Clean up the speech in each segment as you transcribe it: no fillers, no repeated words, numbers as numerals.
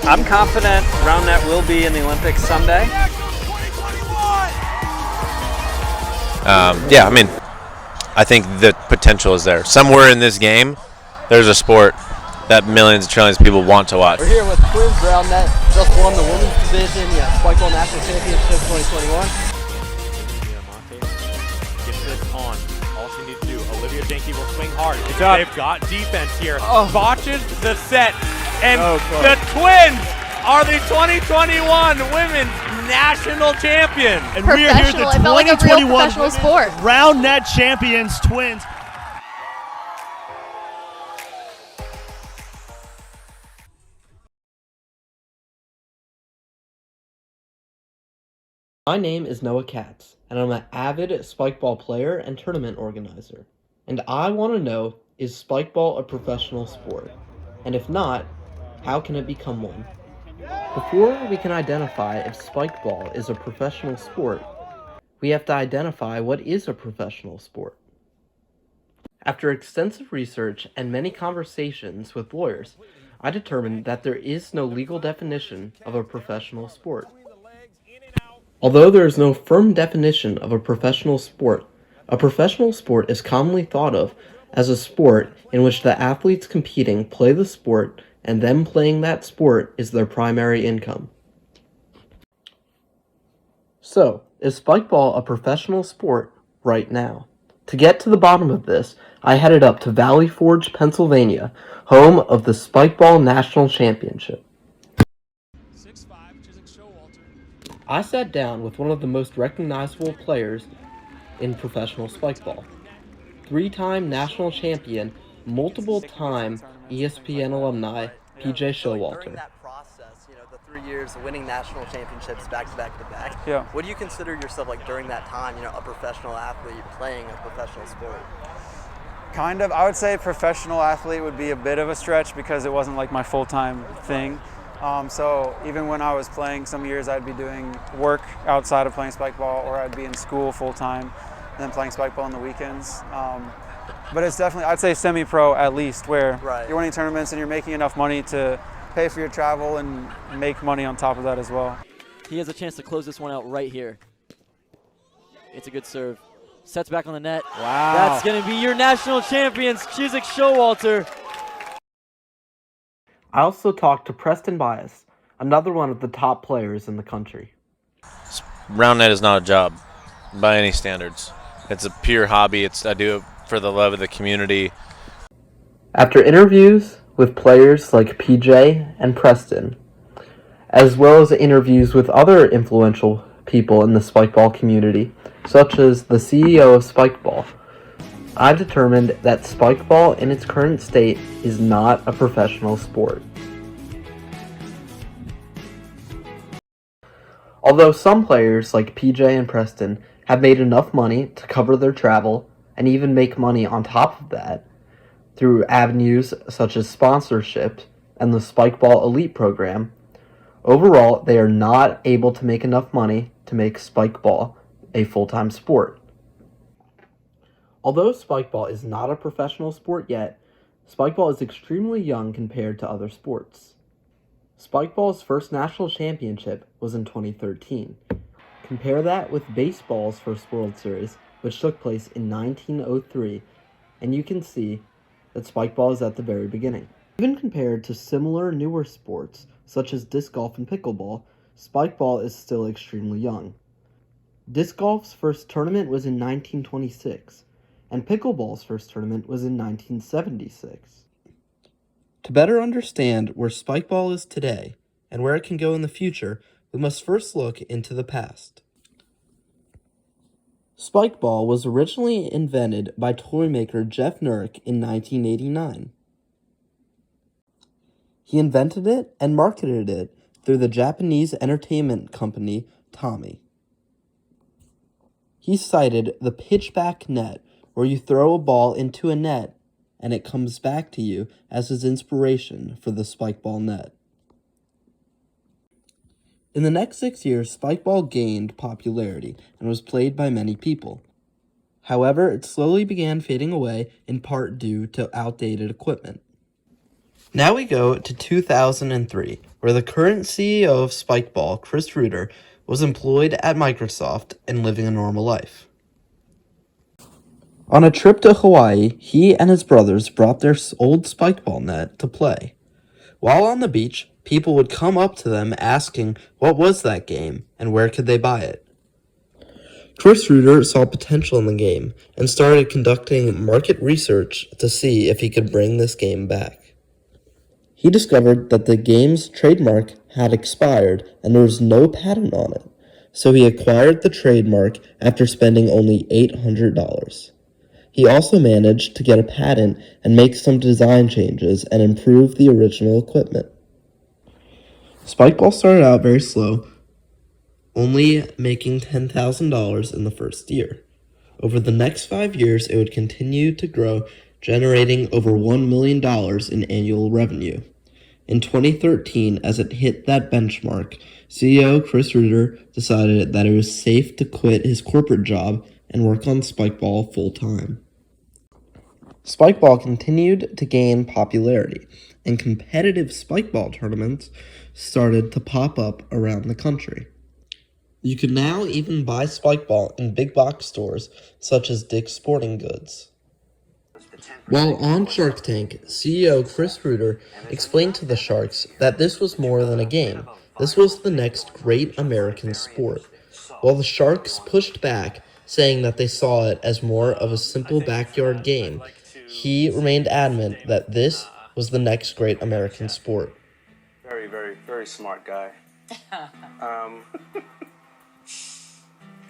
I'm confident round net will be in the Olympics someday. Yeah, I mean, I think the potential is there. Somewhere in this game, there's a sport that millions and trillions of people want to watch. We're here with Twins round net, just won the women's division, Spikeball National Championship 2021. Gets this on. All she needs to do, Olivia Jenke will swing hard. They've got defense here. Botches the set, and the Twins are the 2021 Women's National Champions. And we are here at the 2021 professional sport. Round net champions, Twins. My name is Noah Katz, and I'm an avid spikeball player and tournament organizer. And I want to know, is spikeball a professional sport? And if not, how can it become one? Before we can identify if spikeball is a professional sport, we have to identify what is a professional sport. After extensive research and many conversations with lawyers, I determined that there is no legal definition of a professional sport. Although there is no firm definition of a professional sport is commonly thought of as a sport in which the athletes competing play the sport and them playing that sport is their primary income. So, is spikeball a professional sport right now? To get to the bottom of this, I headed up to Valley Forge, Pennsylvania, home of the Spikeball National Championship. I sat down with one of the most recognizable players in professional spikeball. Three-time national champion, multiple-time ESPN alumni, PJ Showalter. During that process, the 3 years of winning national championships back to back, Yeah. what do you consider yourself like during that time, a professional athlete playing a professional sport? Kind of. I would say professional athlete would be a bit of a stretch because it wasn't like my full-time thing. So even when I was playing, some years I'd be doing work outside of playing spikeball, or I'd be in school full-time and then playing spikeball on the weekends. But it's definitely, I'd say semi-pro at least, where you're winning tournaments and you're making enough money to pay for your travel and make money on top of that as well. He has a chance to close this one out right here. It's a good serve. Sets back on the net. Wow. That's going to be your national champions, Cusick Showalter. I also talked to Preston Bias, another one of the top players in the country. Round net is not a job by any standards. It's a pure hobby. I do it for the love of the community. After interviews with players like PJ and Preston, as well as interviews with other influential people in the spikeball community, such as the CEO of Spikeball, I determined that spikeball in its current state is not a professional sport. Although some players like PJ and Preston have made enough money to cover their travel and even make money on top of that through avenues such as sponsorship and the Spikeball Elite program, overall they are not able to make enough money to make spikeball a full-time sport. Although spikeball is not a professional sport yet, spikeball is extremely young compared to other sports. Spikeball's first national championship was in 2013. Compare that with baseball's first World Series, which took place in 1903, and you can see that spikeball is at the very beginning. Even compared to similar newer sports, such as disc golf and pickleball, spikeball is still extremely young. Disc golf's first tournament was in 1926, and pickleball's first tournament was in 1976. To better understand where spikeball is today, and where it can go in the future, we must first look into the past. Spikeball was originally invented by toy maker Jeff Nurk in 1989. He invented it and marketed it through the Japanese entertainment company Tommy. He cited the pitchback net, where you throw a ball into a net and it comes back to you, as his inspiration for the spikeball net. In the next 6 years, spikeball gained popularity and was played by many people. However, it slowly began fading away, in part due to outdated equipment. Now we go to 2003, where the current CEO of Spikeball, Chris Reuter, was employed at Microsoft and living a normal life. On a trip to Hawaii, he and his brothers brought their old Spikeball net to play. While on the beach, people would come up to them asking what was that game and where could they buy it. Chris Reuter saw potential in the game and started conducting market research to see if he could bring this game back. He discovered that the game's trademark had expired and there was no patent on it, so he acquired the trademark after spending only $800. He also managed to get a patent and make some design changes and improve the original equipment. Spikeball started out very slow, only making $10,000 in the first year. Over the next 5 years, it would continue to grow, generating over $1 million in annual revenue. In 2013, as it hit that benchmark, CEO Chris Reuter decided that it was safe to quit his corporate job and work on Spikeball full-time. Spikeball continued to gain popularity, and competitive Spikeball tournaments started to pop up around the country. You could now even buy Spikeball in big box stores such as Dick's Sporting Goods. While on Shark Tank, CEO Chris Reuter explained to the Sharks that this was more than a game. This was the next great American sport. While the Sharks pushed back, saying that they saw it as more of a simple backyard game, he remained adamant that this was the next great American sport. Very, very, very smart guy.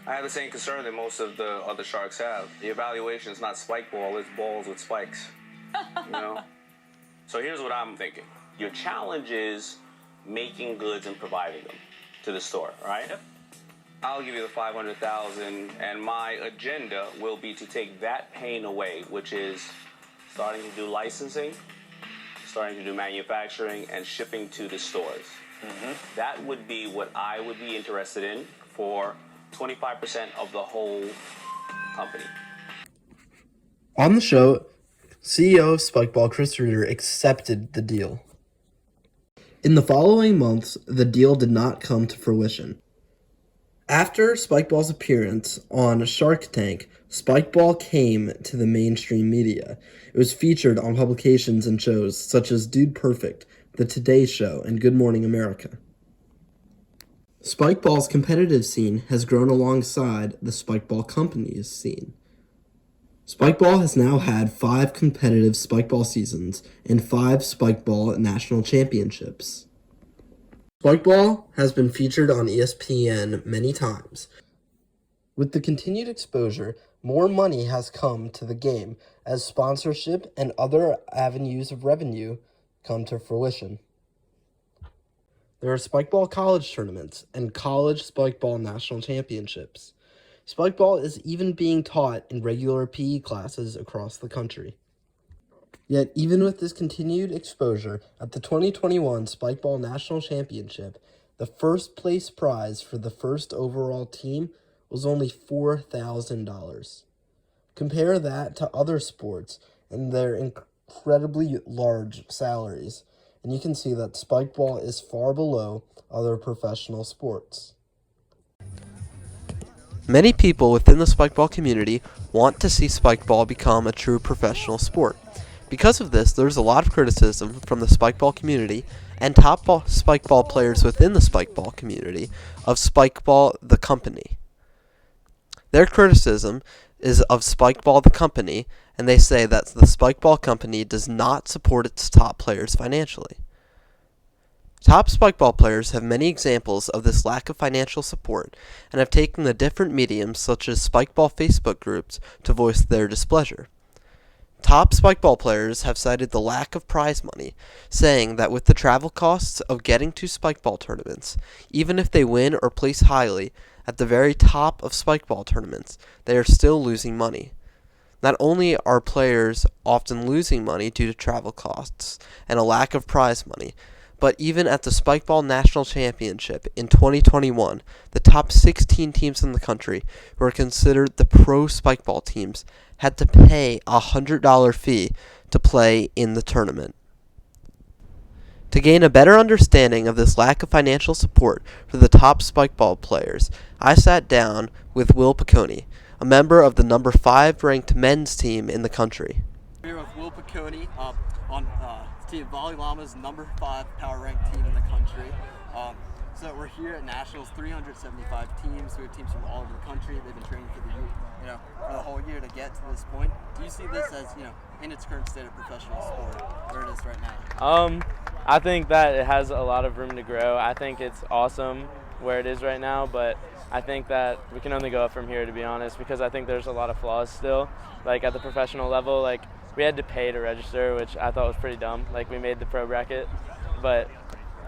I have the same concern that most of the other sharks have. The evaluation is not spike ball, it's balls with spikes. You know? So here's what I'm thinking. Your challenge is making goods and providing them to the store, right? Yep. I'll give you the $500,000, and my agenda will be to take that pain away, which is starting to do licensing, starting to do manufacturing, and shipping to the stores. That would be what I would be interested in for 25% of the whole company. On the show, CEO of Spikeball Chris Reuter accepted the deal. In the following months, the deal did not come to fruition. After Spikeball's appearance on Shark Tank, Spikeball came to the mainstream media. It was featured on publications and shows such as Dude Perfect, The Today Show, and Good Morning America. Spikeball's competitive scene has grown alongside the Spikeball Company's scene. Spikeball has now had 5 competitive Spikeball seasons and 5 Spikeball national championships. Spikeball has been featured on ESPN many times. With the continued exposure, more money has come to the game as sponsorship and other avenues of revenue come to fruition. There are Spikeball college tournaments and college Spikeball national championships. Spikeball is even being taught in regular PE classes across the country. Yet, even with this continued exposure, at the 2021 Spikeball National Championship, the first place prize for the first overall team was only $4,000. Compare that to other sports and their incredibly large salaries, and you can see that Spikeball is far below other professional sports. Many people within the Spikeball community want to see Spikeball become a true professional sport. Because of this, there's a lot of criticism from the Spikeball community and top Spikeball players within the Spikeball community of Spikeball the company. Their criticism is of Spikeball the company, and they say that the Spikeball company does not support its top players financially. Top Spikeball players have many examples of this lack of financial support and have taken the different mediums such as Spikeball Facebook groups to voice their displeasure. Top Spikeball players have cited the lack of prize money, saying that with the travel costs of getting to Spikeball tournaments, even if they win or place highly at the very top of Spikeball tournaments, they are still losing money. Not only are players often losing money due to travel costs and a lack of prize money, but even at the Spikeball National Championship in 2021, the top 16 teams in the country, who are considered the pro Spikeball teams, had to pay a $100 fee to play in the tournament. To gain a better understanding of this lack of financial support for the top spikeball players, I sat down with Will Piccone, a member of the number 5 ranked men's team in the country. We're here with Will Piccone on team Volley Llama's number 5 power ranked team in the country. So we're here at Nationals, 375 teams. We have teams from all over the country. They've been training for the whole year to get to this point. Do you see this as, in its current state of professional sport, where it is right now? I think that it has a lot of room to grow. I think it's awesome where it is right now, but I think that we can only go up from here, to be honest, because I think there's a lot of flaws still. Like at the professional level, like we had to pay to register, which I thought was pretty dumb. Like we made the pro bracket, but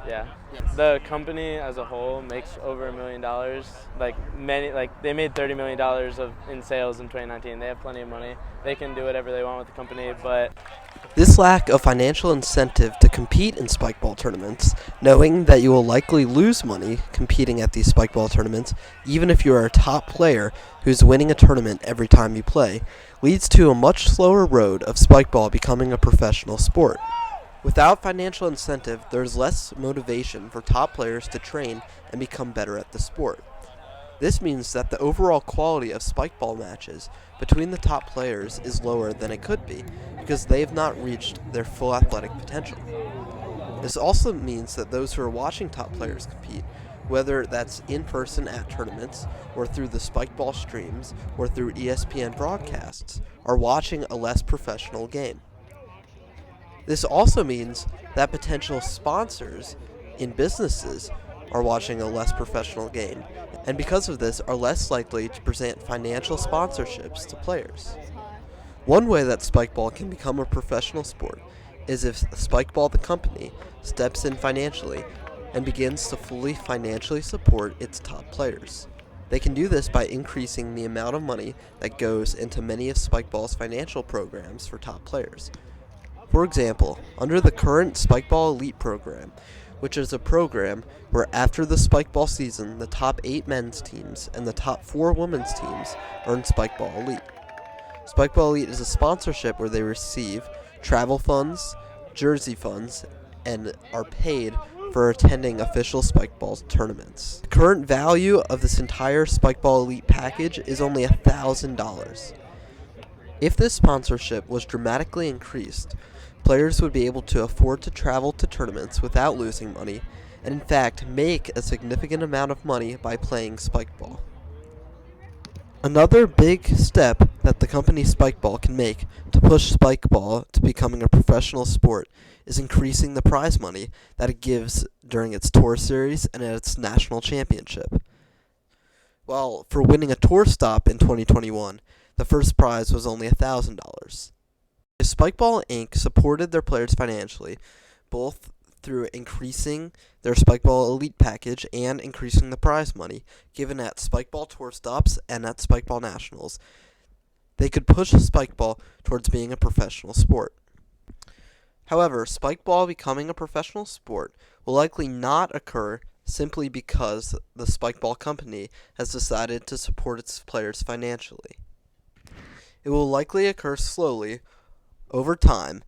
yeah. The company as a whole makes over $1 million. They made $30 million in sales in 2019. They have plenty of money. They can do whatever they want with the company, but This lack of financial incentive to compete in spikeball tournaments, knowing that you will likely lose money competing at these spikeball tournaments, even if you are a top player who's winning a tournament every time you play, leads to a much slower road of spikeball becoming a professional sport. Without financial incentive, there's less motivation for top players to train and become better at the sport. This means that the overall quality of spikeball matches between the top players is lower than it could be, because they have not reached their full athletic potential. This also means that those who are watching top players compete, whether that's in person at tournaments, or through the spikeball streams, or through ESPN broadcasts, are watching a less professional game. This also means that potential sponsors in businesses are watching a less professional game, and because of this are less likely to present financial sponsorships to players. One way that spikeball can become a professional sport is if Spikeball the company steps in financially and begins to fully financially support its top players. They can do this by increasing the amount of money that goes into many of Spikeball's financial programs for top players. For example, under the current Spikeball Elite program, which is a program where after the Spikeball season, the top 8 men's teams and the top 4 women's teams earn Spikeball Elite. Spikeball Elite is a sponsorship where they receive travel funds, jersey funds, and are paid for attending official Spikeball tournaments. The current value of this entire Spikeball Elite package is only $1,000. If this sponsorship was dramatically increased, players would be able to afford to travel to tournaments without losing money, and in fact make a significant amount of money by playing spikeball. Another big step that the company Spikeball can make to push spikeball to becoming a professional sport is increasing the prize money that it gives during its tour series and at its national championship. Well, for winning a tour stop in 2021, the first prize was only $1,000. If Spikeball Inc. supported their players financially, both through increasing their Spikeball Elite package and increasing the prize money given at Spikeball Tour Stops and at Spikeball Nationals, they could push Spikeball towards being a professional sport. However, Spikeball becoming a professional sport will likely not occur simply because the Spikeball company has decided to support its players financially. It will likely occur slowly over time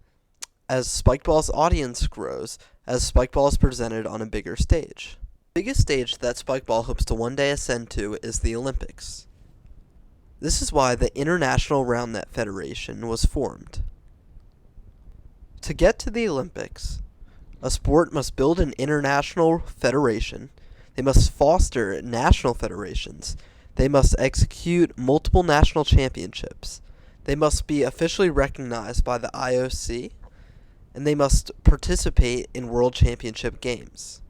as Spikeball's audience grows, as Spikeball is presented on a bigger stage. The biggest stage that Spikeball hopes to one day ascend to is the Olympics. This is why the International Round Net Federation was formed. To get to the Olympics, a sport must build an international federation, they must foster national federations, they must execute multiple national championships, they must be officially recognized by the IOC, and they must participate in World Championship games.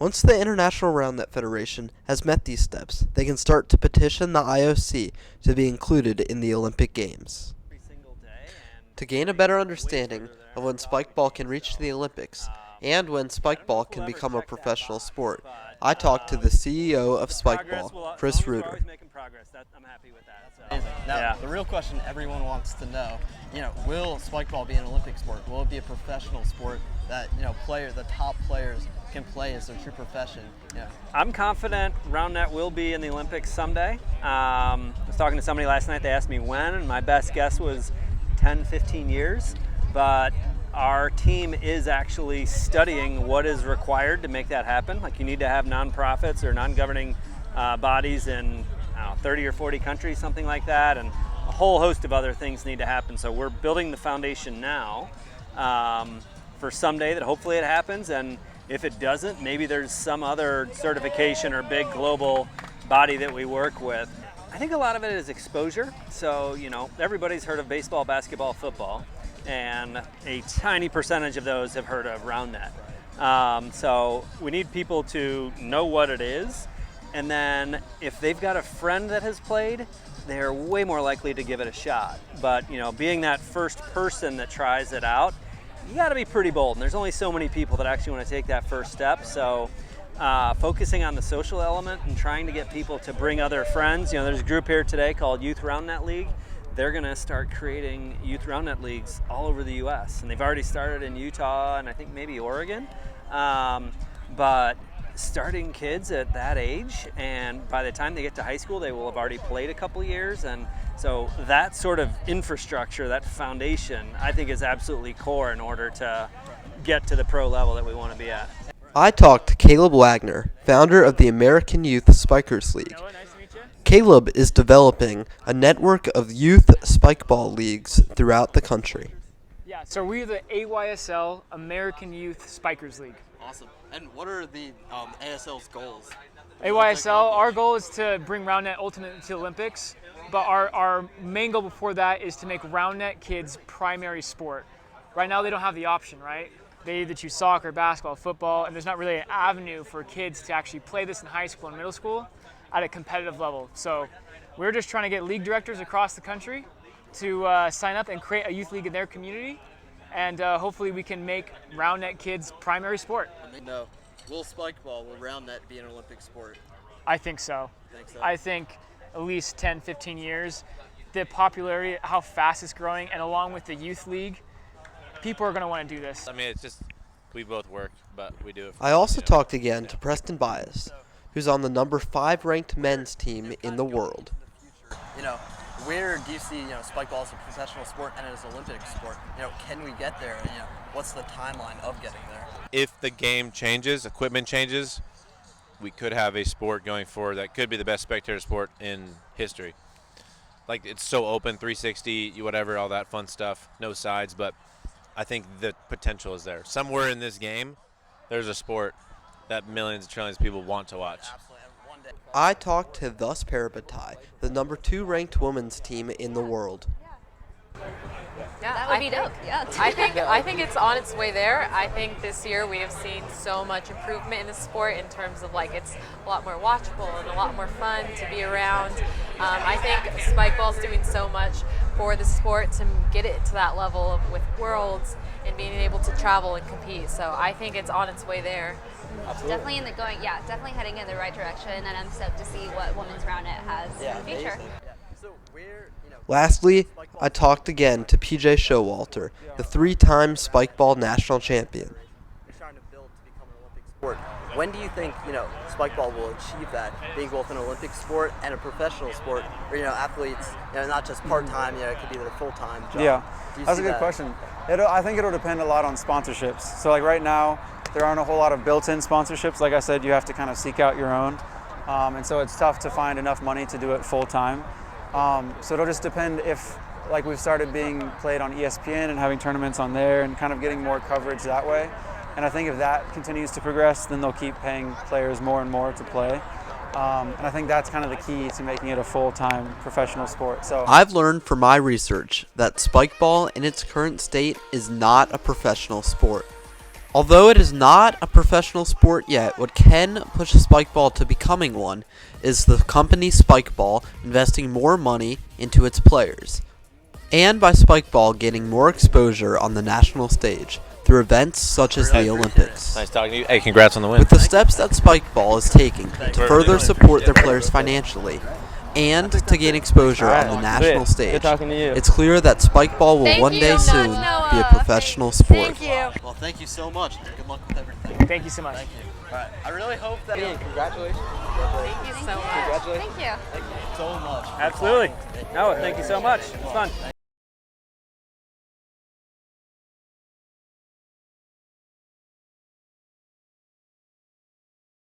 Once the International Round Net Federation has met these steps, they can start to petition the IOC to be included in the Olympic Games. To gain a better understanding of when spikeball can reach the Olympics, and when spikeball can become a professional sport, I talked to the CEO of Spikeball, Chris Reuter. Now, the real question everyone wants to know, will spikeball be an Olympic sport? Will it be a professional sport that, the top players can play as their true profession? I'm confident round net will be in the Olympics someday. I was talking to somebody last night, they asked me when, and my best guess was 10, 15 years. But our team is actually studying what is required to make that happen. Like, you need to have nonprofits or non-governing bodies in 30 or 40 countries, something like that, and a whole host of other things need to happen. So we're building the foundation now for someday that hopefully it happens, and if it doesn't, maybe there's some other certification or big global body that we work with. I think a lot of it is exposure. So, you know, everybody's heard of baseball, basketball, football, and a tiny percentage of those have heard of round net. So we need people to know what it is, and then if they've got a friend that has played, they're way more likely to give it a shot. But, you know, being that first person that tries it out, you got to be pretty bold, and there's only so many people that actually want to take that first step. So focusing on the social element and trying to get people to bring other friends. You know, there's a group here today called Youth Round Net League. They're going to start creating youth round net leagues all over the U.S. and they've already started in Utah and I think maybe Oregon. But starting kids at that age, and by the time they get to high school, they will have already played a couple years. And so that sort of infrastructure, that foundation, I think is absolutely core in order to get to the pro level that we want to be at. I talked to Caleb Wagner, founder of the American Youth Spikers League. Caleb is developing a network of youth spikeball leagues throughout the country. Yeah, so we're the AYSL, American Youth Spikers League. Awesome. And what are the ASL's goals? AYSL, our goal is to bring round net ultimately to the Olympics, but our main goal before that is to make round net kids' primary sport. Right now they don't have the option, right? They either choose soccer, basketball, football, and there's not really an avenue for kids to actually play this in high school and middle school at a competitive level. So we're just trying to get league directors across the country to sign up and create a youth league in their community, and hopefully we can make round net kids' primary sport. No. Will spikeball, will round net be an Olympic sport? I think so. Think so? I think at least 10, 15 years, the popularity, how fast it's growing, and along with the youth league, people are going to want to do this. I mean, it's just, we both work, but we do it. I also talked again to Preston Bias, who's on the number 5 ranked men's team in the world. You know, where do you see, spikeball as a professional sport and as an Olympic sport? Can we get there? What's the timeline of getting there? If the game changes, equipment changes, we could have a sport going forward that could be the best spectator sport in history. Like, it's so open, 360, whatever, all that fun stuff, no sides, but I think the potential is there. Somewhere in this game, there's a sport that millions and trillions of people want to watch. I talked to Thus Parabatai, the number 2 ranked women's team in the world. Yeah, that would be dope. Yeah. I think it's on its way there. I think this year we have seen so much improvement in the sport in terms of it's a lot more watchable and a lot more fun to be around. I think spikeball's doing so much for the sport to get it to that level with worlds and being able to travel and compete. So I think it's on its way there. Absolutely. Definitely heading in the right direction, and I'm stoked to see what women's round net has in the future. So where, Lastly, I talked again to PJ Showalter, the 3-time spikeball national champion. You're trying to build to become an Olympic sport. When do you think, spikeball will achieve that, being both an Olympic sport and a professional sport, where, athletes, not just part-time, it could be their full-time job? Yeah, that's a good question. I think it'll depend a lot on sponsorships. So right now, there aren't a whole lot of built-in sponsorships. Like I said, you have to kind of seek out your own. And so it's tough to find enough money to do it full-time. So it'll just depend if, we've started being played on ESPN and having tournaments on there and kind of getting more coverage that way. And I think if that continues to progress, then they'll keep paying players more and more to play. And I think that's kind of the key to making it a full-time professional sport. So I've learned from my research that spikeball in its current state is not a professional sport. Although it is not a professional sport yet, what can push spikeball to becoming one is the company Spikeball investing more money into its players, and by spikeball getting more exposure on the national stage through events such as the Olympics. Nice talking to you. Hey, congrats on the win. With the steps that spikeball is taking to further support their players financially and to gain exposure on the national stage, it's clear that spikeball will one day soon be a professional sport. Thank you. Well, thank you so much. Good luck with everything. Thank you so much. Thank you. All right. I really hope that. Congratulations. Thank you so much. Congratulations. Thank you. Thank you so much. Absolutely. No, thank you so much. It's fun.